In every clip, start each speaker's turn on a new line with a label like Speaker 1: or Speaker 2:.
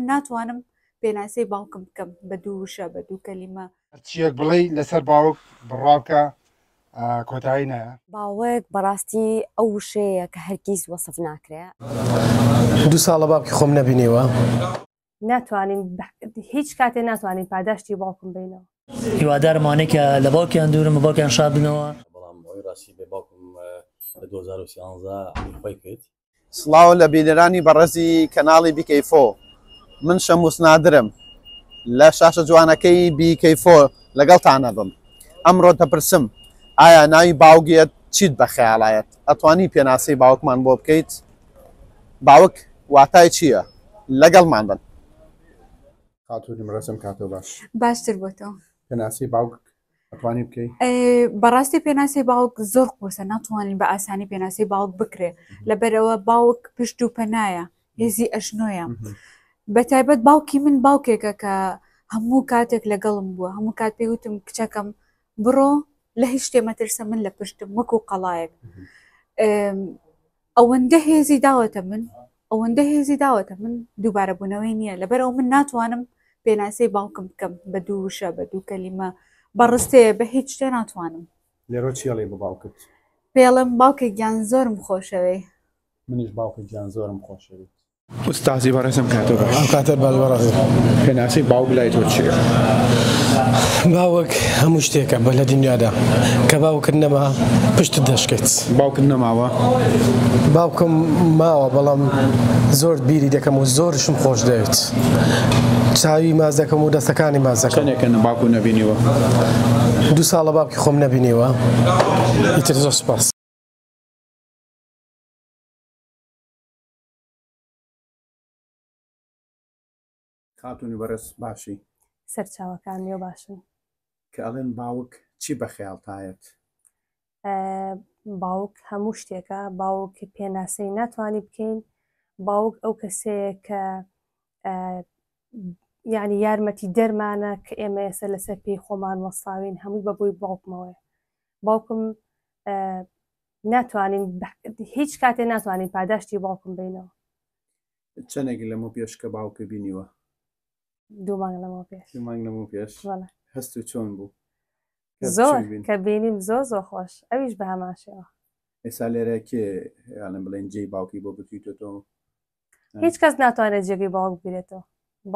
Speaker 1: ناتوانم پێناسەی باوکم بکەم بە دوو وشە بە دوو کەلیمە
Speaker 2: هەرچیەک بڵێ لەسەر باوک بڕاوکە کۆتایی نایە.
Speaker 3: باوک بەڕاستی ئەو وشەیە کە هەرگیز وەسف ناکرێ.
Speaker 4: 2 ساڵە باوکی خۆم نەبینیوە.
Speaker 5: ناتوانین هیچ کاتێ ناتوانین پاداشتی باوکم بینەوە.
Speaker 6: هیوادارمانەیە کە لە باوکیان دوورم بە باوکیان شاد بنەوە.
Speaker 7: بەڵام ئەوەی ڕاستی بێ باوکم لە 2013 خۆی کرد.
Speaker 8: سڵاو لە بینەرانی بەڕێزی کەناڵی بیکەیفۆ. من شەموس نادرم لە شاشە جوانەکەی بیکەیفۆ لەگەڵتانە بم. ئەمڕۆ دەپرسم ئایا ناوی باوگیت چیت بە خەیاڵایەت؟ ئەتوانی پێناسەی باوکمان بۆ بکەیت؟ باوک واتای چییە؟ لەگەڵمان بن.
Speaker 9: خاتوونم ڕسم کاتۆ باش.
Speaker 1: باشتر بۆ تۆ.
Speaker 9: پێناسی باوک ئەتوانی بکەیت؟
Speaker 1: بەڕاستی پێناسی باوک زۆر قورسە، ناتوانین بە ئاسانی پێناسی باوک بکرێ لەبەرەوە باوک پشت و پەنایە، هێزی ئەشنۆیە. بەتایبەت باوکی من باوکێکە کە هەموو کاتێک لەگەڵم بووە، هەموو کات پێوتم کچەکەم بڕۆ لە هیچ شتێ مەترسە من لە پشتم وەکو قەڵایەک. ئەوەندە هێزی داوەتە من دووبارە بوونەوەی نییە، لەبەرەوە من ناتوانم پێناسەی باوکم بکەم بە دوو وشە بە دوو کەلیمە بەڕستەیە بە هیچ شتێ ناتوانم.
Speaker 9: لێرۆ چیڵێ بە باوکت؟
Speaker 1: پێڵم باوکێک گیان زۆرم خۆشەوەی.
Speaker 9: منیش باوکە گیان زۆرم خۆشەوی. ئوستازی بەڕێزم کاتۆ باش.
Speaker 4: کاتە باڵوەڕێ.
Speaker 9: پێناسی باوک لای تۆ چییە؟
Speaker 4: باوک هەموو شتێکە بە لە دنیادا کە باوکت نەما پشتت دەشکێت.
Speaker 9: باوکت نەماوە؟
Speaker 4: باوکم ماوە بەڵام زۆر بیری دەکەم و زۆرشم خۆش دەوێت. چاوی ماز دەکەم و دەستەکانی ماز دەکەم.
Speaker 9: چەندێکە باوک نەبینیوە؟
Speaker 4: 2 ساڵە باوکی خۆم نەبینیوە. ئیتر زۆر سوپاس.
Speaker 9: خاتونی بەڕێز باشی.
Speaker 5: سەرچاوەکانیۆ باشن.
Speaker 9: کە ئەڵێن باوک چی بە خەیاڵتایەت؟
Speaker 5: باوک هەموو شتێکە. باوک پێناسەی ناتوانانی بکەین. باوک ئەو کەسەیە کە یعنی یارمەتی دەرمانە کە ئێمە ئێستا لەسەر پێی خۆمان وەساوین هەمووی بەبووی باوکمەوەی. باوکم ناتوانین هیچ کاتێ ناتوانین پاداشتی باوکم بینەوە.
Speaker 9: چەندێک لەمە پێش کە باوکە بینیوە؟
Speaker 5: 2 مانگ لەمەوە پێش.
Speaker 9: 2 مانگ لەمە پێش؟ هەست و چۆن بوو؟
Speaker 5: زۆر کە بینیم زۆر خۆش، ئەویش بە هەمان شێوە.
Speaker 9: ئێستا لێرە کێ یاڵێن بڵێن جێی باوکی بۆ بکەیتەوە؟
Speaker 5: هیچ کەس ناتوانێت جێگەی باوک بێتەوە.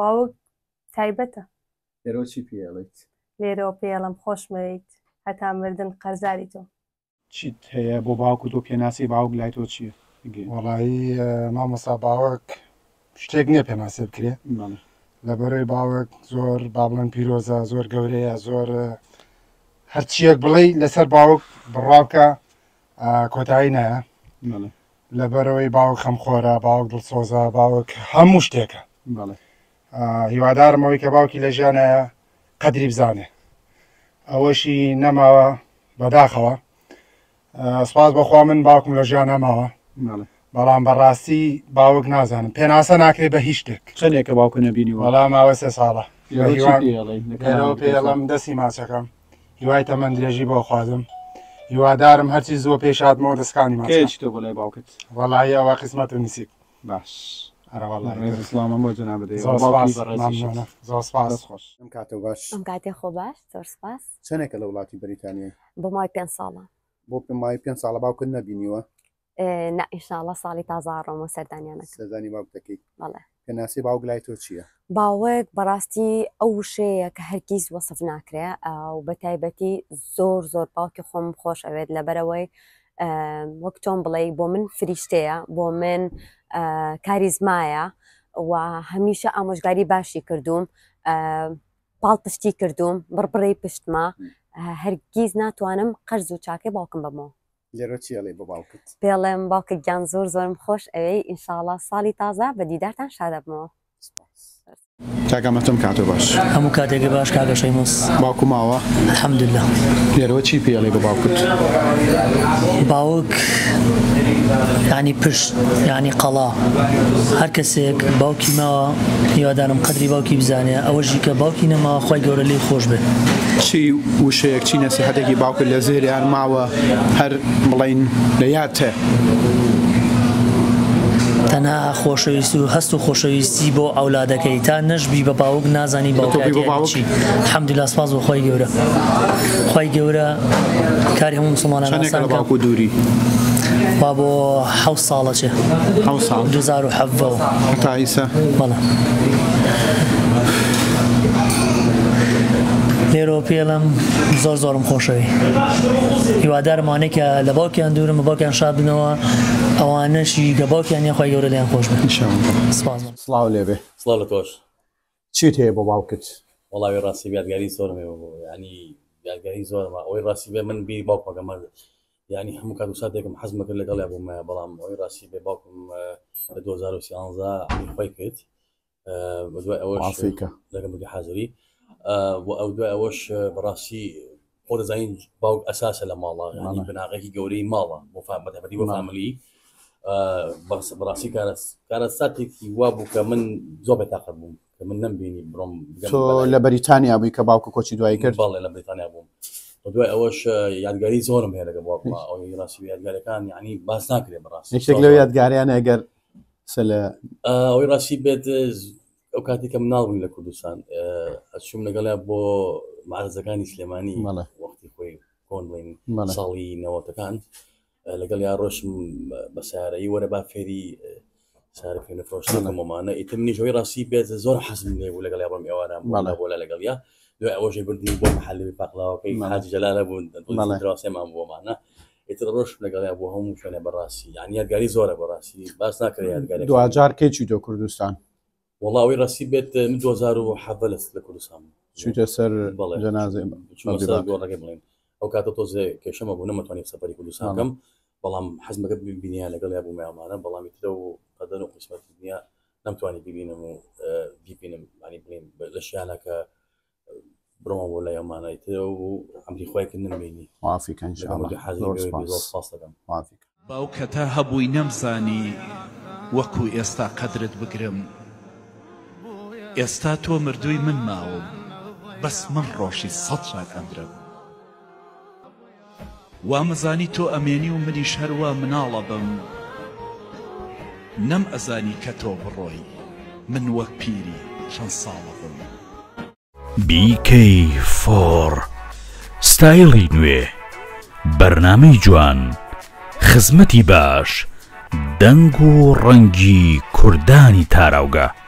Speaker 5: باوک تایبەتە.
Speaker 9: لێرە چی پێڵێت؟
Speaker 5: لێرەوە پێڵم خۆشمەوێت هەتا مردن قەرزاری تۆ.
Speaker 9: چیت هەیە بۆ باوک و تۆ پێناسی باوک لای تۆ چییە؟
Speaker 2: وەڵایی مامۆستا باوک شتێک نییە پێناسێ بکرێ. لەبەرەوەی باوک زۆر با بڵێن پیرۆزە، زۆر گەورەیە، زۆر هەرچیەک بڵێ لەسەر باوک بڕاوکە کۆتایی نایە. لەبەرەوەی باوک خەمخۆرە، باوک دڵسۆزە، باوک هەموو شتێکە. هیوادارم ئەوەی کە باوکی لە ژیانایە قەدری بزانێ، ئەوەشی نەماوە بەداخەوە. سوپاس بەخوا من باوکم لە ژیان نەماوە، بەڵام بەڕاستی باوک نازانم پێناسە ناکرێت بە هیچ شتێک.
Speaker 9: چەندێکە باوکە نەبینی؟
Speaker 2: وەڵام ماوە 3 ساڵە. لێرەوە پێڵم دەستی ماچەکەم، هیوای تەمەند درێژی بۆ خوازم. هیوادارم هەرچی زۆر پێش هاتمەوە دەستکانی ماچ.
Speaker 9: تۆ بۆ لای باوکت؟
Speaker 2: وەڵایی ئەوە قسمەت و نسیب.
Speaker 9: باش.
Speaker 2: ئەسڵامە بۆ جەناب بدەیت. زۆر سپاس.
Speaker 9: خۆش. ئەم کاتە باش.
Speaker 3: ئەم کاتێ خۆ باش، زۆر سپاس.
Speaker 9: چەندێکە لە وڵاتی بەریتانیای؟
Speaker 3: بۆ مای 5 ساڵە.
Speaker 9: بۆ مای 5 ساڵە باوکت نەبینیوە؟
Speaker 3: نا ئینشاڵڵا ساڵی تازە ڕۆمە سەردانیانەکە.
Speaker 9: سەردانی باوک دەکەیت؟
Speaker 3: بەڵێ.
Speaker 9: پێناسی باوک لای تۆ چییە؟
Speaker 3: باوک بەڕاستی ئەو وشەیە کە هەرگیز وەسف ناکرێ و بە تایبەتی زۆر باوکی خۆم خۆش ئەوێت لەبەرەوەی وەک تۆم بڵێ بۆ من فریشتەیە، بۆ من کاریزمایە و هەمیشە ئامۆژگاری باشی کردوم، پاڵ پشتی کردوم، بڕبڕی پشتما، هەرگیز ناتوانم قەرز و چاکەی باوکم بمەوە.
Speaker 9: لێرە چیڵێ بە باوکت؟
Speaker 3: پێڵێم باوکە گیان زۆرم خۆش ئەوەی ئینشاڵڵا ساڵی تازە بە دیدارتان شادە بمەوە.
Speaker 9: کاکەمەتم کاتۆ باش.
Speaker 6: هەموو کاتێکی باش کاکە شەیمۆس.
Speaker 9: باوکو ماوە؟
Speaker 6: الحەمدوللا.
Speaker 9: لێرەوە چی پێڵێ بە باوکت؟
Speaker 6: باوک یعنی پشت، یعنی قەڵا. هەر کەسێک باوکی ماوە هیوادارم قەدری باوکی بزانێ، ئەوەژی کە باوکی نەماوە خۆی گەورە لێی خۆش بێت.
Speaker 9: چی وشەیەک چی نەسیحەتێکی باوکت لە زێریان ماوە هەر بڵین لە یادتە؟
Speaker 6: تەنها خۆشەویستی و هەست و خۆشەویستی بۆ ئەولادەکەی تا نەشبی بە باوک نازانی باوکاتی الحەمدوللا سپاس بۆ خۆی گەورە خۆی گەورە کاری هەموو مسلمانان ئاسان
Speaker 9: باوک و دووری
Speaker 6: وا بۆ 7 ساڵەچێ 2007
Speaker 9: تا ئیسا
Speaker 6: بەڵێ لێرەوە پێڵم زۆرم خۆشەوی هیوادارمانەی کە لە باوکیان دوورم بە باوکیان شاد بنەوە ئەوانەشی کە باوکیان یان خۆی گەورە لیان خۆش بن
Speaker 8: سڵاو لێبێ
Speaker 7: سڵاو لە تۆش
Speaker 8: چیت هەیە بۆ باوکت
Speaker 7: وەڵاوی ڕاستی یادگاری زۆرمێ ینی یادگاری زۆرمە ئەوەی ڕاستی بێ من بیری باوکمەکەمە ینی هەموو کات و ساتێکم حەزم کرد لەگەڵ بوومە بەڵام ئەوەی ڕاستی بێ باوکم لە 2013 خۆی کرد بەدوای ئەوەش لەگەڵ بگە حاضری ئەو دوای ئەوەش بەڕاستی خۆ دەزانین باوک ئەساسە لە ماڵە ینی بناغێکی گەورەی ماڵە بۆ بەتەبەتی بۆ فامیلی بەڕاستی کارە ساتێکی وا بوو کە من زۆر بێتاقەت بووم کە من نەمبینی بڕۆم
Speaker 8: تۆ لە بەریتانیا بووی کە باوکە کۆچی دوایی کرد
Speaker 7: بەڵێ لە بریتانیا بووم دوای ئەوەش یادگاری زۆرم هەیە لەگەڵ باوکمە ئەوەی ڕاستی یادگاریەکان یعنی باس ناکرێت بەڕاستی
Speaker 8: یەکێک لەو یادگاریانە ئەگەر
Speaker 7: ئەوەی ڕاستی بێت ئەو کاتی کە مناڵبووین لە کوردستان ئەچووم لەگەڵا بۆ معرزەکانی سلێمانی وەختی خۆی کۆن بڵین ساڵی نەوەتەکان لەگەڵ یا ڕۆشم بە سیارەی وەرە با فێری سارە پێنە فرۆشتەکەمەمانە ئیتر منیشەوەی ڕاستی بێت زۆر حەزم لێ بوو لەگەڵ یا بڕم ئێوانە بۆ لەگەڵیا دوای ئەوەشی بردنی بۆ محلەوی پاقلاوەکەی حاجی جەلالە بوون دراسێمان بۆمانە ئیتر ڕۆشم لەگەڵیا بۆ هەموو شوێنە بەڕاستی یعنی یادگاری زۆرە بەڕاستی باس ناکرێت یادگاری
Speaker 8: دوجار کێچی تۆ کوردستان
Speaker 7: والله ئەوەی ڕاستی بێت من 2007 لە کوردستان
Speaker 8: چوویتە سەر جەنازەی
Speaker 7: گۆڕەکەی بڵێن ئەو کاتە تۆزێ کێشەمە بوو نەمەتوانێت سەفەری کوردستانکەم بەڵام حەزمەکە ببینیان لەگەڵ یا بوو مێمانە بەڵامی ترە و قەدەر و قسمەتی دنیا نەمتوانی ببینم و بیبینم ینی بڵێن لە شیانەکە بڕۆمە بۆ لای ئەمانای ترە و ئەمری خۆیکردن بینی
Speaker 8: وافیکە ئینشاءالله
Speaker 10: باوکە تا هەبووی نەمزانی وەکو ئێستا قەدرت بگرم ئێستا تۆ مردووی من ماوم بەس من ڕۆژی 100 جار ئەمرم وامەزانی تۆ ئەمێنی و منیش هەروە مناڵە بم نەم ئەزانی کە تۆ بڕۆی من وەک پیری چەند ساڵە بم
Speaker 11: BK4 ستایلی نوێ بەرنامەی جوان خزمەتی باش دەنگ و ڕەنگی کوردانی تاراوگە